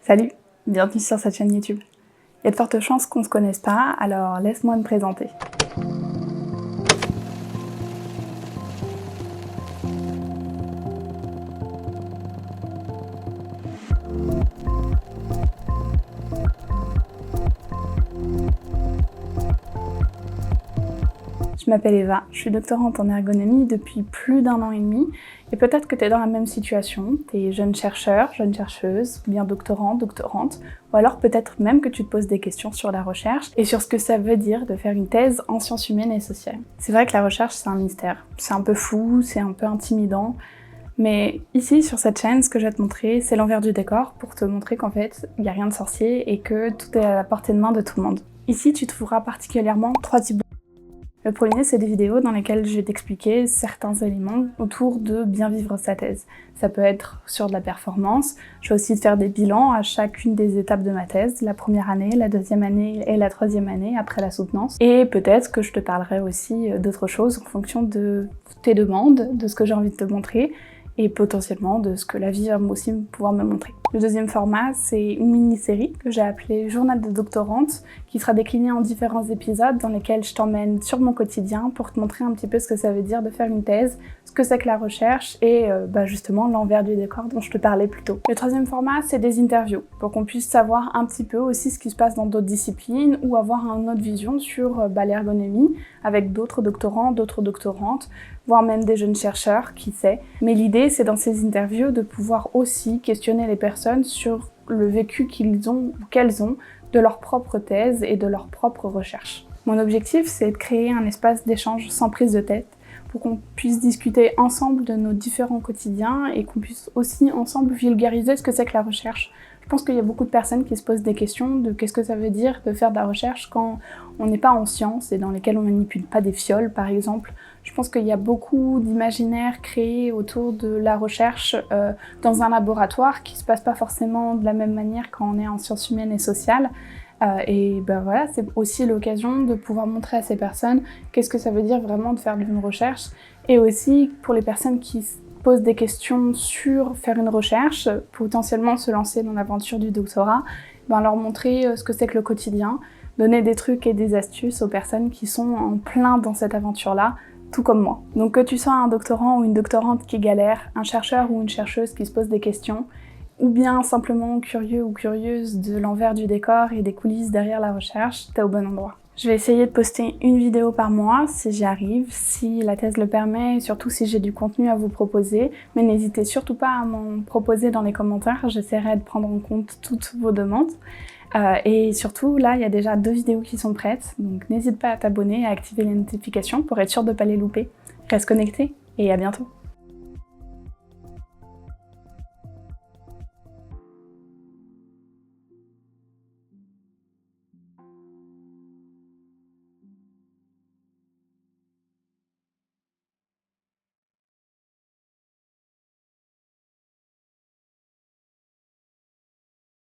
Salut, bienvenue sur cette chaîne YouTube. Il y a de fortes chances qu'on ne se connaisse pas, alors laisse-moi me présenter. Je m'appelle Eva, je suis doctorante en ergonomie depuis plus d'1 an et demi et peut-être que tu es dans la même situation, tu es jeune chercheur, jeune chercheuse, ou bien doctorant, doctorante, ou alors peut-être même que tu te poses des questions sur la recherche et sur ce que ça veut dire de faire une thèse en sciences humaines et sociales. C'est vrai que la recherche c'est un mystère, c'est un peu fou, c'est un peu intimidant, mais ici sur cette chaîne, ce que je vais te montrer, c'est l'envers du décor pour te montrer qu'en fait, il n'y a rien de sorcier et que tout est à la portée de main de tout le monde. Ici, tu trouveras particulièrement 3 types. Le premier, c'est des vidéos dans lesquelles je vais t'expliquer certains éléments autour de bien vivre sa thèse. Ça peut être sur de la performance, je vais aussi te faire des bilans à chacune des étapes de ma thèse, la première année, la deuxième année et la troisième année après la soutenance. Et peut-être que je te parlerai aussi d'autres choses en fonction de tes demandes, de ce que j'ai envie de te montrer, et potentiellement de ce que la vie va aussi pouvoir me montrer. Le deuxième format, c'est une mini-série que j'ai appelée Journal de doctorante, qui sera déclinée en différents épisodes dans lesquels je t'emmène sur mon quotidien pour te montrer un petit peu ce que ça veut dire de faire une thèse, ce que c'est que la recherche et justement l'envers du décor dont je te parlais plus tôt. Le troisième format, c'est des interviews, pour qu'on puisse savoir un petit peu aussi ce qui se passe dans d'autres disciplines ou avoir une autre vision sur l'ergonomie avec d'autres doctorants, d'autres doctorantes, voire même des jeunes chercheurs, qui sait. Mais l'idée, c'est dans ces interviews de pouvoir aussi questionner les personnes sur le vécu qu'ils ont ou qu'elles ont de leur propre thèse et de leur propre recherche. Mon objectif, c'est de créer un espace d'échange sans prise de tête pour qu'on puisse discuter ensemble de nos différents quotidiens et qu'on puisse aussi ensemble vulgariser ce que c'est que la recherche. Je pense qu'il y a beaucoup de personnes qui se posent des questions de qu'est-ce que ça veut dire de faire de la recherche quand on n'est pas en sciences et dans lesquelles on manipule pas des fioles, par exemple. Je pense qu'il y a beaucoup d'imaginaires créés autour de la recherche dans un laboratoire qui se passe pas forcément de la même manière quand on est en sciences humaines et sociales. Voilà, c'est aussi l'occasion de pouvoir montrer à ces personnes qu'est-ce que ça veut dire vraiment de faire une recherche, et aussi pour les personnes qui posent des questions sur faire une recherche, potentiellement se lancer dans l'aventure du doctorat, leur montrer ce que c'est que le quotidien, donner des trucs et des astuces aux personnes qui sont en plein dans cette aventure-là, tout comme moi. Donc que tu sois un doctorant ou une doctorante qui galère, un chercheur ou une chercheuse qui se pose des questions, ou bien simplement curieux ou curieuse de l'envers du décor et des coulisses derrière la recherche, t'es au bon endroit. Je vais essayer de poster une vidéo par mois si j'y arrive, si la thèse le permet et surtout si j'ai du contenu à vous proposer, mais n'hésitez surtout pas à m'en proposer dans les commentaires, j'essaierai de prendre en compte toutes vos demandes. Et surtout, là, il y a déjà 2 vidéos qui sont prêtes, donc n'hésite pas à t'abonner et à activer les notifications pour être sûr de ne pas les louper. Reste connecté et à bientôt!